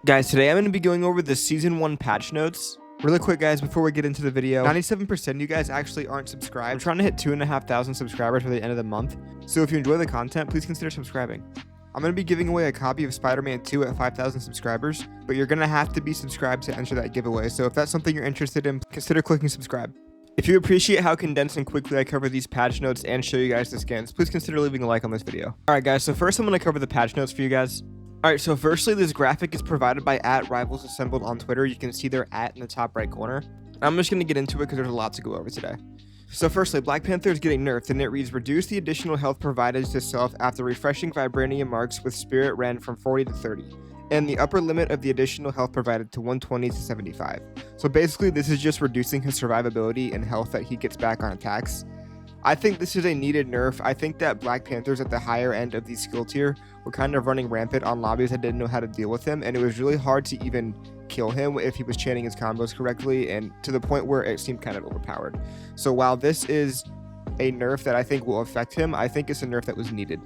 Guys, today I'm going to be going over the Season 1 patch notes. Really quick, guys, before we get into the video, 97% of you guys actually aren't subscribed. I'm trying to hit 2,500 subscribers by the end of the month, so if you enjoy the content, please consider subscribing. I'm going to be giving away a copy of Spider-Man 2 at 5,000 subscribers, but you're going to have to be subscribed to enter that giveaway, so if that's something you're interested in, consider clicking subscribe. If you appreciate how condensed and quickly I cover these patch notes and show you guys the skins, please consider leaving a like on this video. Alright guys, so first I'm going to cover the patch notes for you guys. Alright, so firstly, this graphic is provided by @RivalsAssembled on Twitter. You can see their @ in the top right corner. I'm just going to get into it because there's a lot to go over today. So firstly, Black Panther is getting nerfed, and it reads, reduce the additional health provided to self after refreshing Vibranium marks with Spirit Ren from 40 to 30, and the upper limit of the additional health provided to 120 to 75. So basically, this is just reducing his survivability and health that he gets back on attacks. I think this is a needed nerf. I think that Black Panthers at the higher end of the skill tier were kind of running rampant on lobbies that didn't know how to deal with him, and it was really hard to even kill him if he was chaining his combos correctly, and to the point where it seemed kind of overpowered. So while this is a nerf that I think will affect him, I think it's a nerf that was needed.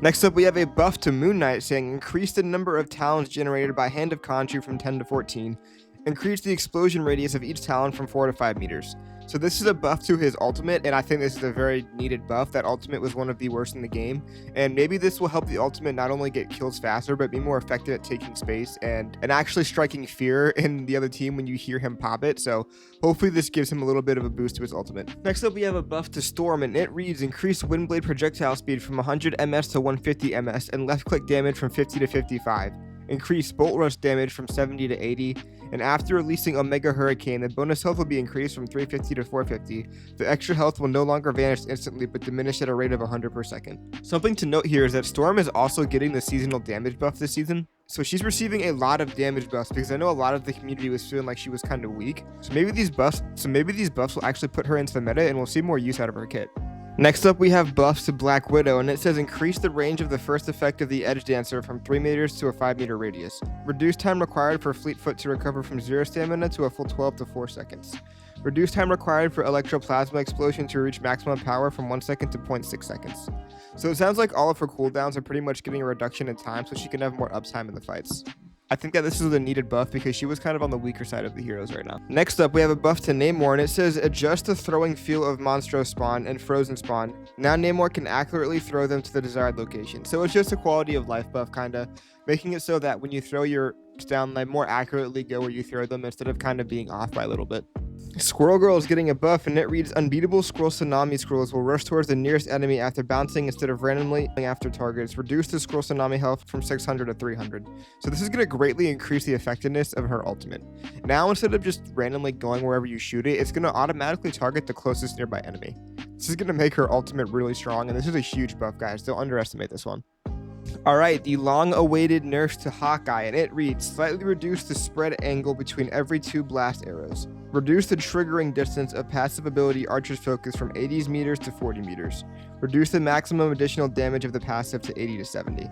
Next up, we have a buff to Moon Knight saying increase the number of talons generated by Hand of Khonshu from 10 to 14. Increase the explosion radius of each talon from 4 to 5 meters. So this is a buff to his ultimate, and I think this is a very needed buff. That ultimate was one of the worst in the game, and maybe this will help the ultimate not only get kills faster, but be more effective at taking space and actually striking fear in the other team when you hear him pop it. So hopefully this gives him a little bit of a boost to his ultimate. Next up, we have a buff to Storm, and it reads increase Windblade projectile speed from 100 ms to 150 ms, and left click damage from 50 to 55. Increase Bolt Rush damage from 70 to 80, and after releasing Omega Hurricane, the bonus health will be increased from 350 to 450. The extra health will no longer vanish instantly, but diminish at a rate of 100 per second. Something to note here is that Storm is also getting the seasonal damage buff this season, so she's receiving a lot of damage buffs because I know a lot of the community was feeling like she was kind of weak. So maybe these buffs will actually put her into the meta, and we'll see more use out of her kit. Next up, we have buffs to Black Widow, and it says increase the range of the first effect of the Edge Dancer from 3 meters to a 5 meter radius. Reduce time required for Fleetfoot to recover from 0 stamina to a full 12 to 4 seconds. Reduce time required for Electroplasma Explosion to reach maximum power from 1 second to 0.6 seconds. So it sounds like all of her cooldowns are pretty much getting a reduction in time so she can have more uptime in the fights. I think that this is a needed buff because she was kind of on the weaker side of the heroes right now. Next up, we have a buff to Namor, and it says adjust the throwing feel of Monstro spawn and Frozen spawn. Now Namor can accurately throw them to the desired location. So it's just a quality of life buff, kinda, making it so that when you throw your down, they more accurately go where you throw them instead of kind of being off by a little bit. Squirrel Girl is getting a buff, and it reads unbeatable Squirrel Tsunami Squirrels will rush towards the nearest enemy after bouncing instead of randomly after targets. Reduce the Squirrel Tsunami health from 600 to 300. So this is going to greatly increase the effectiveness of her ultimate. Now instead of just randomly going wherever you shoot it, it's going to automatically target the closest nearby enemy. This is going to make her ultimate really strong, and this is a huge buff, guys. Don't underestimate this one. Alright, the long-awaited nerfs to Hawkeye, and it reads slightly reduce the spread angle between every 2 blast arrows. Reduce the triggering distance of passive ability Archer's Focus from 80 meters to 40 meters. Reduce the maximum additional damage of the passive to 80 to 70.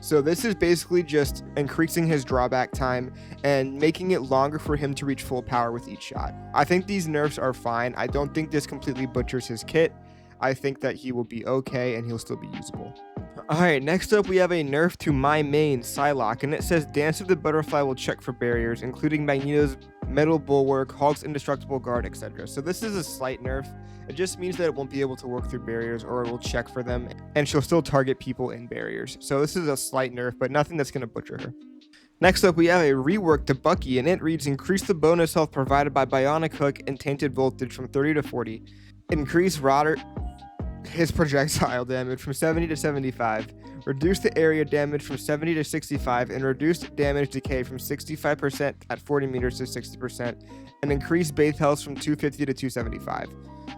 So this is basically just increasing his drawback time and making it longer for him to reach full power with each shot. I think these nerfs are fine. I don't think this completely butchers his kit. I think that he will be okay and he'll still be usable. Alright, next up we have a nerf to my main, Psylocke, and it says Dance of the Butterfly will check for barriers, including Magneto's Metal Bulwark, Hulk's Indestructible Guard, etc. So this is a slight nerf. It just means that it won't be able to work through barriers, or it will check for them, and she'll still target people in barriers. So this is a slight nerf, but nothing that's going to butcher her. Next up, we have a rework to Bucky, and it reads increase the bonus health provided by Bionic Hook and Tainted Voltage from 30 to 40. Increase his projectile damage from 70 to 75, reduce the area damage from 70 to 65, and reduce damage decay from 65% at 40 meters to 60%, and increase base health from 250 to 275.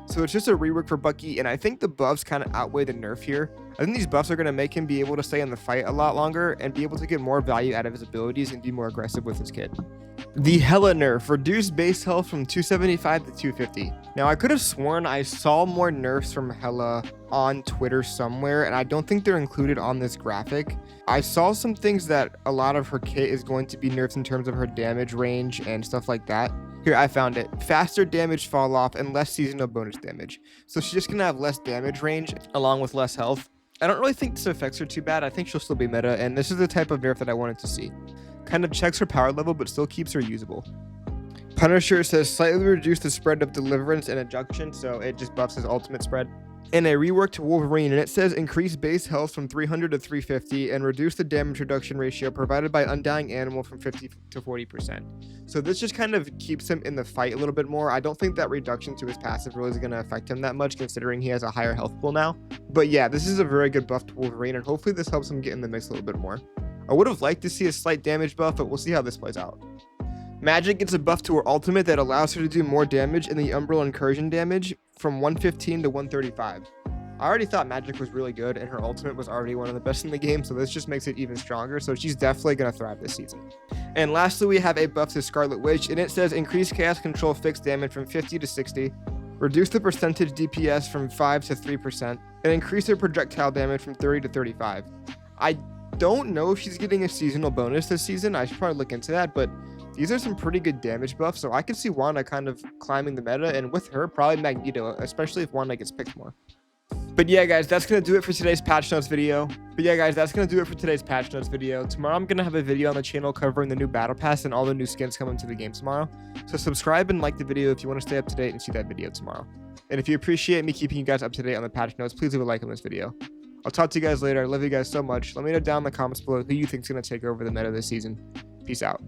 So it's just a rework for Bucky, and I think the buffs kind of outweigh the nerf here. I think these buffs are going to make him be able to stay in the fight a lot longer and be able to get more value out of his abilities and be more aggressive with his kit. The Hela nerf, reduce base health from 275 to 250. Now I could have sworn I saw more nerfs from Hela on Twitter somewhere, and I don't think they're included on this graphic. I saw some things that a lot of her kit is going to be nerfed in terms of her damage range and stuff like that. Here, I found it. Faster damage fall off and less seasonal bonus damage. So she's just going to have less damage range along with less health. I don't really think this affects her too bad. I think she'll still be meta, and this is the type of nerf that I wanted to see. Kind of checks her power level, but still keeps her usable. Punisher says slightly reduce the spread of Deliverance and Injunction, so it just buffs his ultimate spread. And a rework to Wolverine, and it says increase base health from 300 to 350 and reduce the damage reduction ratio provided by Undying Animal from 50 to 40%. So this just kind of keeps him in the fight a little bit more. I don't think that reduction to his passive really is going to affect him that much, considering he has a higher health pool now. But yeah, this is a very good buff to Wolverine, and hopefully this helps him get in the mix a little bit more. I would have liked to see a slight damage buff, but we'll see how this plays out. Magic gets a buff to her ultimate that allows her to do more damage in the Umbral Incursion damage from 115 to 135. I already thought Magic was really good, and her ultimate was already one of the best in the game, so this just makes it even stronger, so she's definitely going to thrive this season. And lastly, we have a buff to Scarlet Witch, and it says increase Chaos Control fixed damage from 50 to 60, reduce the percentage DPS from 5 to 3%, and increase her projectile damage from 30 to 35. I don't know if she's getting a seasonal bonus this season. I should probably look into that, but these are some pretty good damage buffs, so I could see Wanda kind of climbing the meta, and with her, probably Magneto, especially if Wanda gets picked more. But yeah, guys, that's going to do it for today's patch notes video. Tomorrow I'm going to have a video on the channel covering the new battle pass and all the new skins coming to the game tomorrow. So subscribe and like the video if you want to stay up to date and see that video tomorrow. And if you appreciate me keeping you guys up to date on the patch notes, please leave a like on this video. I'll talk to you guys later. I love you guys so much. Let me know down in the comments below who you think is going to take over the meta this season. Peace out.